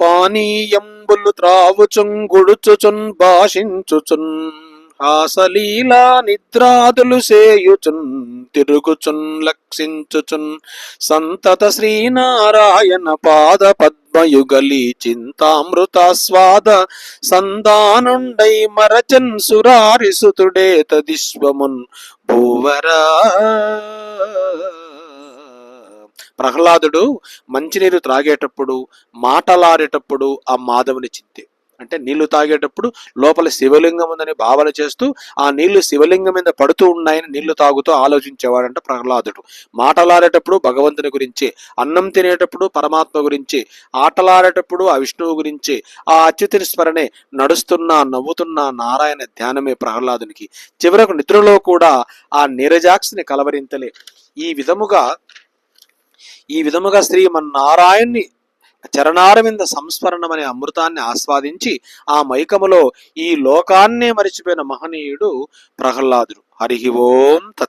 పానీయంబులు త్రావుచున్ గుడుచుచున్ భాషించుచున్ హాసలీలా నిద్రాదులు సేయుచున్ తిరుగుచున్ లక్షించుచున్ సంతత శ్రీనారాయణ పాద పద్మయుగలి చింతామృతాస్వాద సందానుండై మరచన్ సురారిసుతుడే తదిశ్వమున్ భూవరా. ప్రహ్లాదుడు మంచినీరు త్రాగేటప్పుడు, మాటలాడేటప్పుడు ఆ మాధవుని చింతే. అంటే నీళ్లు తాగేటప్పుడు లోపల శివలింగం ఉందని భావన చేస్తూ ఆ నీళ్లు శివలింగం మీద పడుతూ ఉన్నాయని నీళ్లు తాగుతూ ఆలోచించేవాడంట ప్రహ్లాదుడు. మాటలాడేటప్పుడు భగవంతుని గురించి, అన్నం తినేటప్పుడు పరమాత్మ గురించి, ఆటలాడేటప్పుడు ఆ విష్ణువు గురించి, ఆ అచ్యుతుని స్మరణే, నడుస్తున్నా నవ్వుతున్నా నారాయణ ధ్యానమే ప్రహ్లాదునికి. చివరకు నిద్రలో కూడా ఆ నీరజాక్షిని కలవరింతలే. ఈ విధముగా శ్రీమన్నారాయణ్ణి చరణారవింద సంస్మరణం అనే అమృతాన్ని ఆస్వాదించి ఆ మైకములో ఈ లోకాన్నే మరిచిపోయిన మహనీయుడు ప్రహ్లాదుడు. హరి ఓం తత్.